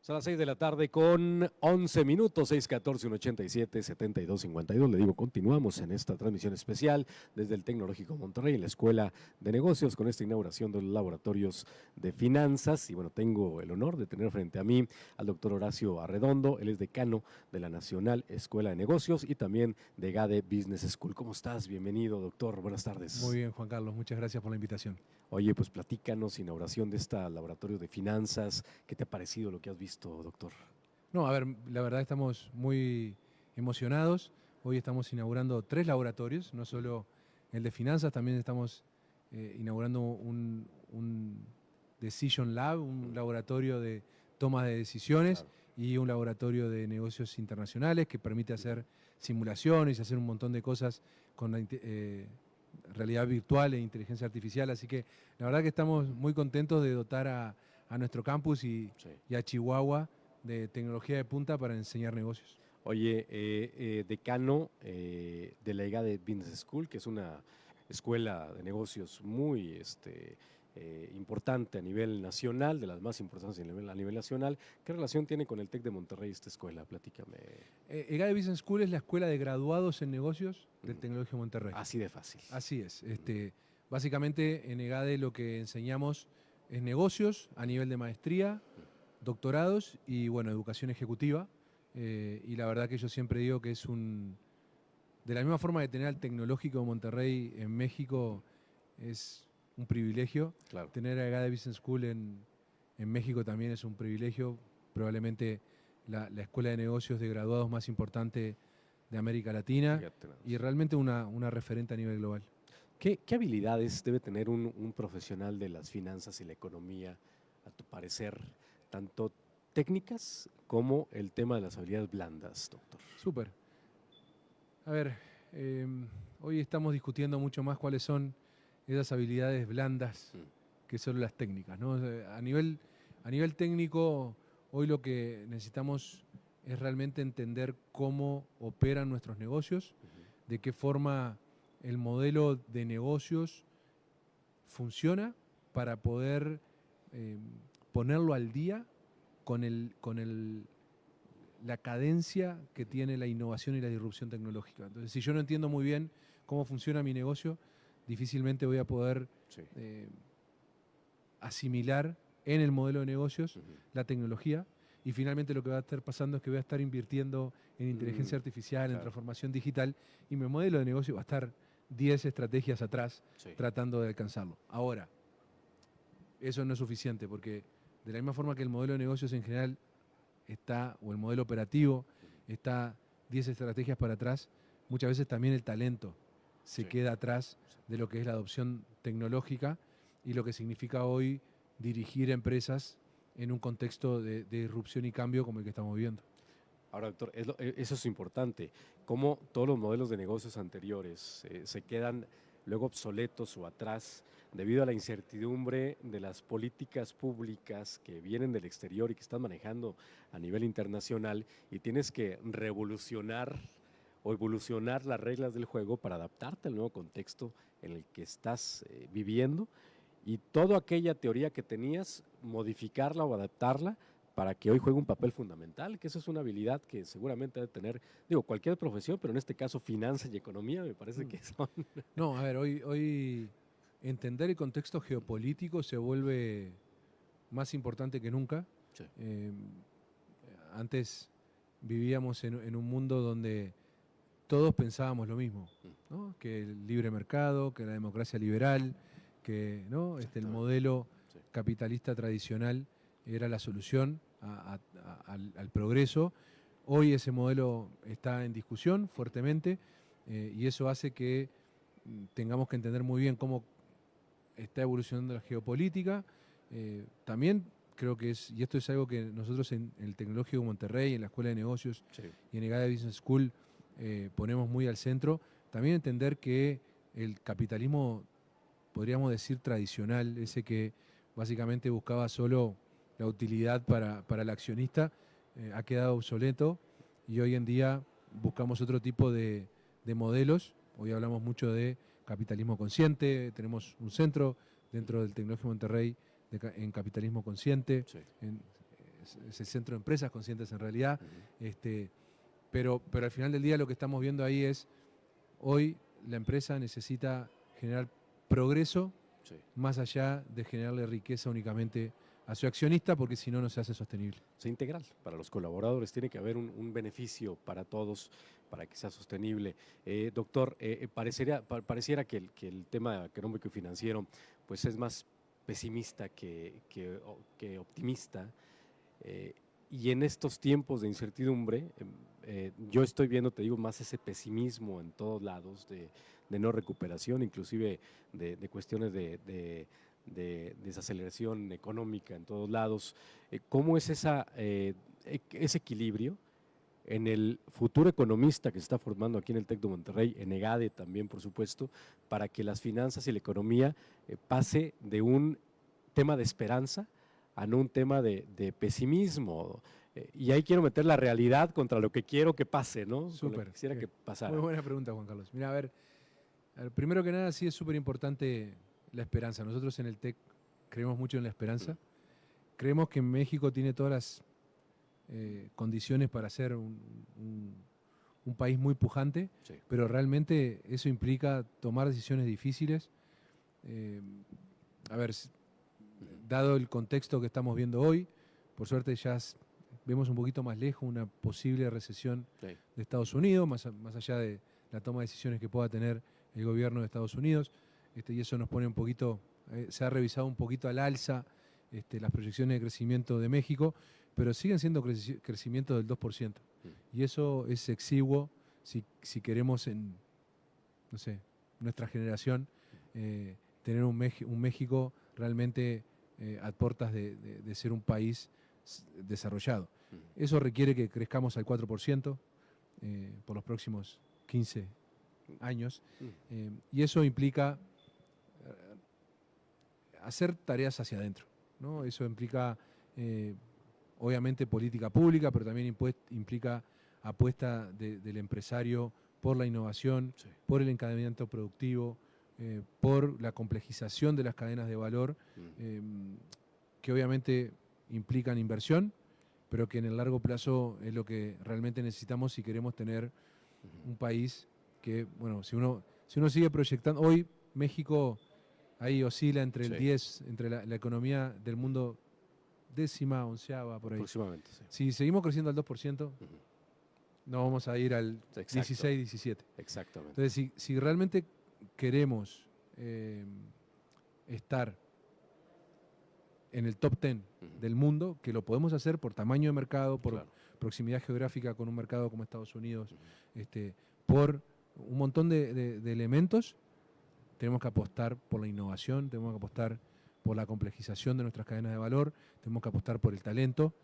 Son las 6 de la tarde con 11 minutos, 614-187-7252. Le digo, continuamos en esta transmisión especial desde el Tecnológico Monterrey, en la Escuela de Negocios, con esta inauguración de los laboratorios de finanzas. Y bueno, tengo el honor de tener frente a mí al doctor Horacio Arredondo. Él es decano de la Nacional Escuela de Negocios y también de GADE Business School. ¿Cómo estás? Bienvenido, doctor. Buenas tardes. Muy bien, Juan Carlos. Muchas gracias por la invitación. Oye, pues platícanos, inauguración de este laboratorio de finanzas. ¿Qué te ha parecido lo que has visto, doctor? No, a ver, la verdad estamos muy emocionados. Hoy estamos inaugurando 3 laboratorios, no solo el de finanzas, también estamos inaugurando un Decision Lab, un laboratorio de toma de decisiones, Claro. y un laboratorio de negocios internacionales que permite hacer simulaciones y hacer un montón de cosas con la realidad virtual e inteligencia artificial. Así que la verdad que estamos muy contentos de dotar a nuestro campus y a Chihuahua de tecnología de punta para enseñar negocios. Oye, decano de la GADE Business School, que es una escuela de negocios muy importante a nivel nacional, de las más importantes a nivel nacional. ¿Qué relación tiene con el TEC de Monterrey esta escuela? Platícame. GADE Business School es la escuela de graduados en negocios del Tecnológico Monterrey. Así de fácil. Así es. Básicamente en EGADE lo que enseñamos es negocios a nivel de maestría, doctorados y bueno, educación ejecutiva. Y la verdad que yo siempre digo que es de la misma forma que tener al Tecnológico de Monterrey en México es un privilegio. Claro. Tener a EGADE Business School en México también es un privilegio. Probablemente la escuela de negocios de graduados más importante de América Latina y realmente una referente a nivel global. ¿Qué habilidades debe tener un profesional de las finanzas y la economía, a tu parecer, tanto técnicas como el tema de las habilidades blandas, doctor? Súper. A ver, hoy estamos discutiendo mucho más cuáles son esas habilidades blandas que son las técnicas, ¿no? A nivel técnico, hoy lo que necesitamos es realmente entender cómo operan nuestros negocios, de qué forma el modelo de negocios funciona para poder ponerlo al día con la cadencia que tiene la innovación y la disrupción tecnológica. Entonces, si yo no entiendo muy bien cómo funciona mi negocio, difícilmente voy a poder asimilar en el modelo de negocios la tecnología. Y finalmente lo que va a estar pasando es que voy a estar invirtiendo en inteligencia artificial, en transformación digital, y mi modelo de negocio va a estar 10 estrategias atrás tratando de alcanzarlo. Ahora, eso no es suficiente, porque de la misma forma que el modelo de negocios en general está, o el modelo operativo está 10 estrategias para atrás, muchas veces también el talento se queda atrás de lo que es la adopción tecnológica y lo que significa hoy dirigir empresas en un contexto de disrupción y cambio como el que estamos viviendo. Ahora, doctor, eso es importante. Cómo todos los modelos de negocios anteriores se quedan luego obsoletos o atrás debido a la incertidumbre de las políticas públicas que vienen del exterior y que están manejando a nivel internacional, y tienes que revolucionar o evolucionar las reglas del juego para adaptarte al nuevo contexto en el que estás viviendo, y toda aquella teoría que tenías, modificarla o adaptarla para que hoy juegue un papel fundamental, que eso es una habilidad que seguramente debe tener, digo, cualquier profesión, pero en este caso finanzas y economía me parece que son... No, a ver, hoy entender el contexto geopolítico se vuelve más importante que nunca. Sí. Antes vivíamos en un mundo donde todos pensábamos lo mismo, ¿no? Que el libre mercado, que la democracia liberal, que ¿no? El modelo capitalista tradicional era la solución al progreso. Hoy ese modelo está en discusión fuertemente y eso hace que tengamos que entender muy bien cómo está evolucionando la geopolítica. También creo que y esto es algo que nosotros en el Tecnológico de Monterrey, en la Escuela de Negocios y en EGADE Business School ponemos muy al centro, también entender que el capitalismo, podríamos decir tradicional, ese que básicamente buscaba solo la utilidad para el accionista, ha quedado obsoleto y hoy en día buscamos otro tipo de modelos. Hoy hablamos mucho de capitalismo consciente, tenemos un centro dentro del Tecnológico Monterrey en capitalismo consciente, es el Centro de Empresas Conscientes en realidad, pero al final del día lo que estamos viendo ahí es, hoy la empresa necesita generar progreso más allá de generarle riqueza únicamente a su accionista, porque si no, no se hace sostenible. Es integral para los colaboradores, tiene que haber un beneficio para todos para que sea sostenible. Doctor, pareciera que el tema económico y financiero pues es más pesimista que optimista, y en estos tiempos de incertidumbre yo estoy viendo, te digo, más ese pesimismo en todos lados de no recuperación, inclusive de cuestiones de desaceleración económica en todos lados. ¿Cómo es ese equilibrio en el futuro economista que se está formando aquí en el TEC de Monterrey, en EGADE también, por supuesto, para que las finanzas y la economía pase de un tema de esperanza a no un tema de pesimismo? Y ahí quiero meter la realidad contra lo que quiero que pase, ¿no? Súper. Quisiera que pasara. Muy buena pregunta, Juan Carlos. Mira, a ver, primero que nada, sí es súper importante la esperanza. Nosotros en el TEC creemos mucho en la esperanza. Creemos que México tiene todas las condiciones para ser un país muy pujante, pero realmente eso implica tomar decisiones difíciles. A ver, dado el contexto que estamos viendo hoy, por suerte ya vemos un poquito más lejos una posible recesión de Estados Unidos, más allá de la toma de decisiones que pueda tener el gobierno de Estados Unidos, y eso nos pone un poquito, se ha revisado un poquito al alza las proyecciones de crecimiento de México, pero siguen siendo crecimientos del 2%. Y eso es exiguo si queremos no sé, nuestra generación tener un México realmente a puertas de ser un país desarrollado. Eso requiere que crezcamos al 4% por los próximos 15 años, y eso implica hacer tareas hacia adentro, ¿no? Eso implica obviamente política pública, pero también implica apuesta del empresario por la innovación, por el encadenamiento productivo, por la complejización de las cadenas de valor, que obviamente implican inversión, pero que en el largo plazo es lo que realmente necesitamos si queremos tener un país que, bueno, si uno sigue proyectando, hoy México ahí oscila entre el 10, entre la economía del mundo 10ª, 11ª, por ahí. Aproximadamente, sí. Si seguimos creciendo al 2%, no vamos a ir al 16, 17. Exactamente. Entonces, si realmente queremos estar en el top 10 del mundo, que lo podemos hacer por tamaño de mercado, por proximidad geográfica con un mercado como Estados Unidos, por un montón de elementos, tenemos que apostar por la innovación, tenemos que apostar por la complejización de nuestras cadenas de valor, tenemos que apostar por el talento,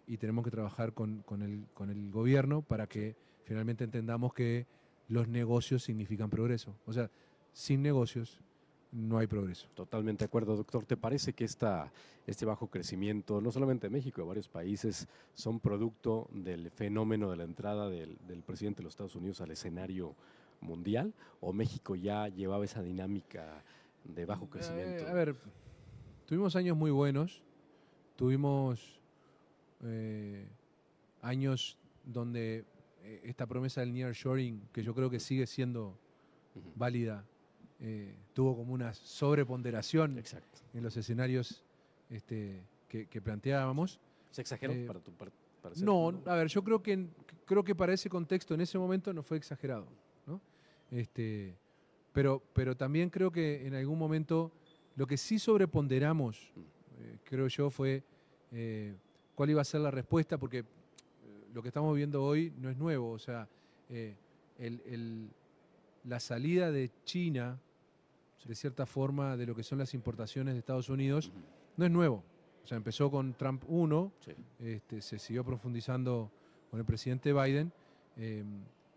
y tenemos que trabajar con el gobierno para que finalmente entendamos que los negocios significan progreso. O sea, sin negocios no hay progreso. Totalmente de acuerdo, doctor. ¿Te parece que este bajo crecimiento, no solamente de México, de varios países, son producto del fenómeno de la entrada del presidente de los Estados Unidos al escenario mundial, o México ya llevaba esa dinámica de bajo crecimiento? A ver, tuvimos años muy buenos, tuvimos años donde esta promesa del nearshoring, que yo creo que sigue siendo válida, tuvo como una sobreponderación en los escenarios que planteábamos. ¿Se exageró para tu parecer? No, a ver, yo creo que para ese contexto, en ese momento, no fue exagerado, ¿no? Pero también creo que en algún momento lo que sí sobreponderamos, creo yo, fue cuál iba a ser la respuesta, porque lo que estamos viendo hoy no es nuevo. O sea, la salida de China, de cierta forma, de lo que son las importaciones de Estados Unidos, no es nuevo. O sea, empezó con Trump 1, se siguió profundizando con el presidente Biden,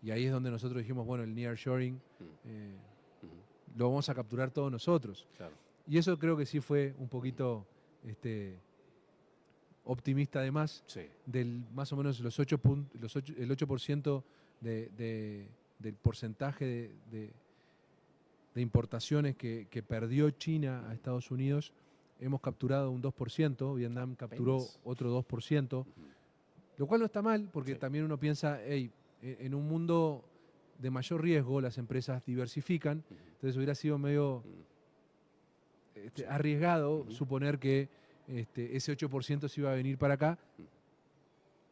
y ahí es donde nosotros dijimos, bueno, el nearshoring lo vamos a capturar todos nosotros. Claro. Y eso creo que sí fue un poquito optimista, además, del más o menos el 8% del porcentaje de importaciones que perdió China a Estados Unidos. hemos capturado un 2%, Vietnam capturó Apenas. otro 2%, Ujú. lo cual no está mal, porque Sí. también uno piensa, hey, en un mundo de mayor riesgo las empresas diversifican, Ujú. entonces hubiera sido medio Sí. arriesgado Ujú. suponer que ese 8% se iba a venir para acá, Ujú.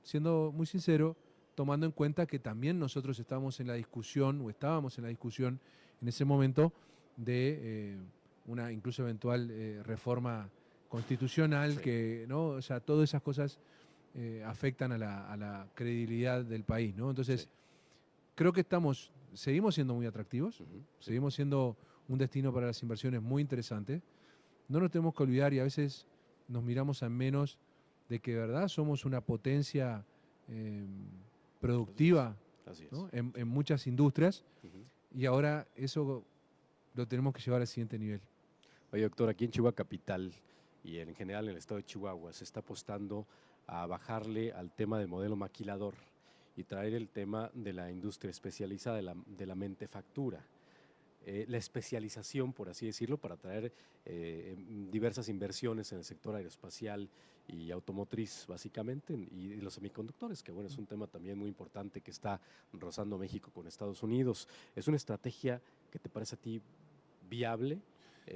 siendo muy sincero, tomando en cuenta que también nosotros estábamos en la discusión, o estábamos en la discusión en ese momento, de una incluso eventual reforma constitucional, Sí. que, ¿no? O sea, todas esas cosas afectan a la credibilidad del país, ¿no? Sí. Entonces, creo que seguimos siendo muy atractivos, Ujú. Sí. seguimos siendo un destino para las inversiones muy interesante. No nos tenemos que olvidar, y a veces nos miramos a menos, de que de verdad somos una potencia eh, Así es. productiva, Así es. ¿no? En muchas industrias, Ujú. y ahora eso lo tenemos que llevar al siguiente nivel. Oye, doctor, aquí en Chihuahua Capital y en general en el estado de Chihuahua se está apostando a bajarle al tema del modelo maquilador y traer el tema de la industria especializada de la mentefactura. La especialización, por así decirlo, para traer diversas inversiones en el sector aeroespacial y automotriz, básicamente, y los semiconductores, que bueno, es un tema también muy importante que está rozando México con Estados Unidos. ¿Es una estrategia que te parece a ti viable? A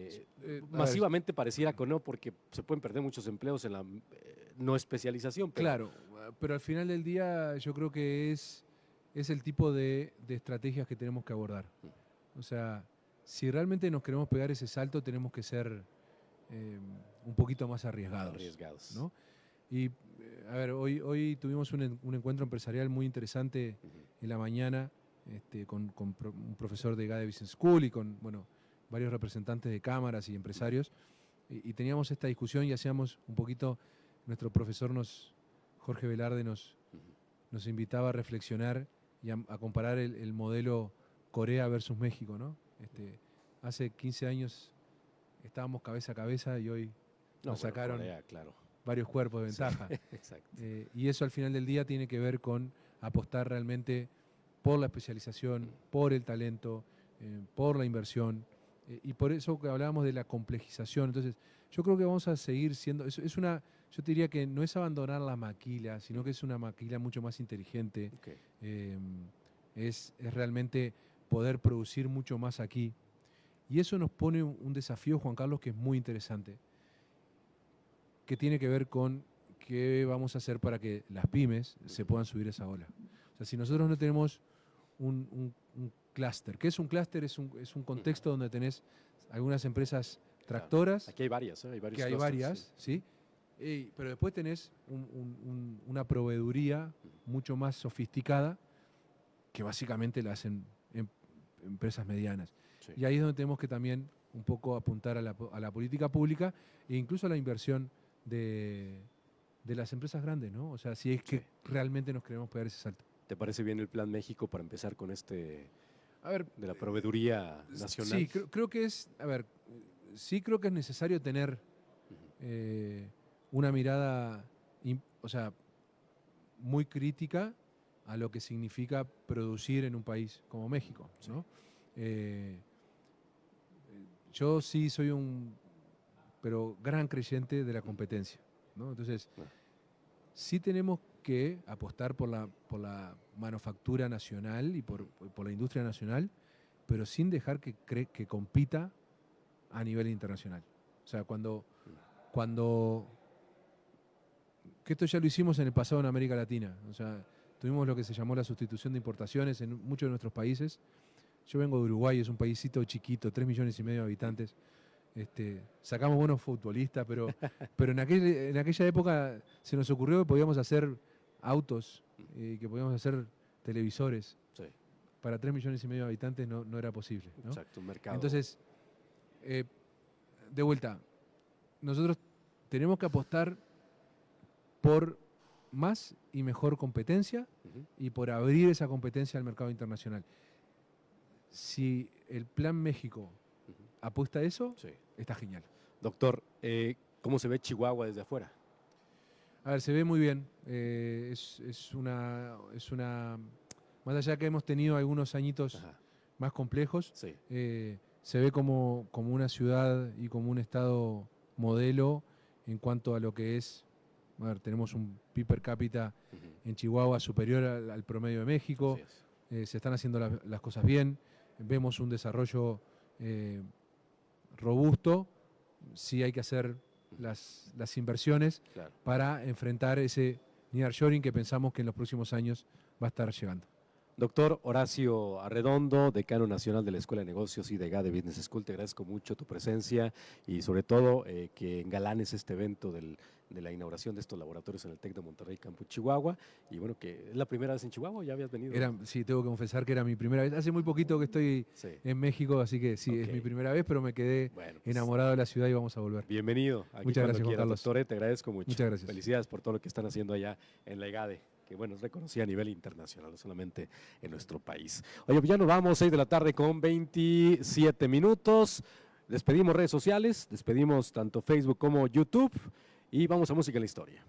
ver, Masivamente pareciera que no, porque se pueden perder muchos empleos en la no especialización, pero claro, pero al final del día yo creo que es el tipo de estrategias que tenemos que abordar. O sea, si realmente nos queremos pegar ese salto, tenemos que ser un poquito más arriesgados, arriesgados. ¿no? Y, a ver, hoy tuvimos un encuentro empresarial muy interesante Ujú. en la mañana con un profesor de GADE Business School y con, bueno, varios representantes de cámaras y empresarios. Y teníamos esta discusión y hacíamos un poquito, nuestro profesor Jorge Velarde Ujú. nos invitaba a reflexionar y a comparar el modelo Corea versus México, ¿no? Hace 15 años estábamos cabeza a cabeza y hoy No, nos bueno, sacaron Corea, claro. varios cuerpos de Sí, ventaja. exacto. Y eso al final del día tiene que ver con apostar realmente por la especialización, por el talento, por la inversión. Y por eso que hablábamos de la complejización. Entonces, yo creo que vamos a seguir siendo, yo te diría que no es abandonar la maquila, sino que es una maquila mucho más inteligente. Ok. Eh, es realmente poder producir mucho más aquí. Y eso nos pone un desafío, Juan Carlos, que es muy interesante, que tiene que ver con qué vamos a hacer para que las pymes se puedan subir a esa ola. O sea, si nosotros no tenemos un clúster, ¿qué es un clúster? Es un contexto donde tenés algunas empresas Claro. tractoras, Aquí hay varias, ¿eh? Hay varios que hay clústeres, varias, ¿sí? Pero después tenés una proveeduría mucho más sofisticada que básicamente la hacen empresas medianas. Sí. Y ahí es donde tenemos que también un poco apuntar a la política pública e incluso a la inversión de, de las empresas grandes, ¿no? O sea, si es Sí. que realmente nos queremos pegar ese salto. ¿Te parece bien el Plan México para empezar con este A ver, de la proveeduría nacional? sí, creo que es, a ver, sí creo que es necesario tener Ujú. una mirada, o sea, muy crítica a lo que significa producir en un país como México, Sí. ¿no? Yo sí soy pero gran creyente de la competencia, ¿no? Entonces, Ah, sí tenemos que apostar por la manufactura nacional y por la industria nacional, pero sin dejar que compita a nivel internacional. O sea, cuando que esto ya lo hicimos en el pasado en América Latina. O sea, tuvimos lo que se llamó la sustitución de importaciones en muchos de nuestros países. Yo vengo de Uruguay, es un paísito chiquito, 3,5 millones de habitantes. Sacamos buenos futbolistas, pero en aquella época se nos ocurrió que podíamos hacer autos, que podíamos hacer televisores. sí, Para 3,5 millones de habitantes no era posible, ¿no? exacto, un mercado. Entonces, de vuelta, nosotros tenemos que apostar por más y mejor competencia Ujú. y por abrir esa competencia al mercado internacional. Si el Plan México Ujú. apuesta a eso, Sí. está genial. Doctor, ¿cómo se ve Chihuahua desde afuera? A ver, se ve muy bien. Más allá que hemos tenido algunos añitos Ajá. más complejos, Sí. se ve como una ciudad y como un estado modelo en cuanto a lo que es, a ver, tenemos un PIB per cápita en Chihuahua superior al promedio de México, se están haciendo las cosas bien, vemos un desarrollo robusto, sí hay que hacer las inversiones para enfrentar ese nearshoring que pensamos que en los próximos años va a estar llegando. Doctor Horacio Arredondo, decano nacional de la Escuela de Negocios y de GADE Business School, te agradezco mucho tu presencia y sobre todo que engalanes este evento de la inauguración de estos laboratorios en el TEC de Monterrey, Campus Chihuahua. Y bueno, que es la primera vez en Chihuahua, ¿ya habías venido? Sí, tengo que confesar que era mi primera vez. Hace muy poquito que estoy en México, así que sí, es mi primera vez, pero me quedé enamorado de la ciudad y vamos a volver. Bienvenido. Aquí muchas gracias, Juan Carlos. Doctor, te agradezco mucho. Muchas gracias. Felicidades por todo lo que están haciendo allá en la GADE, que bueno, es reconocida a nivel internacional, no solamente en nuestro país. Oye, pues ya nos vamos, 6 de la tarde con 27 minutos. Despedimos redes sociales, despedimos tanto Facebook como YouTube y vamos a Música en la Historia.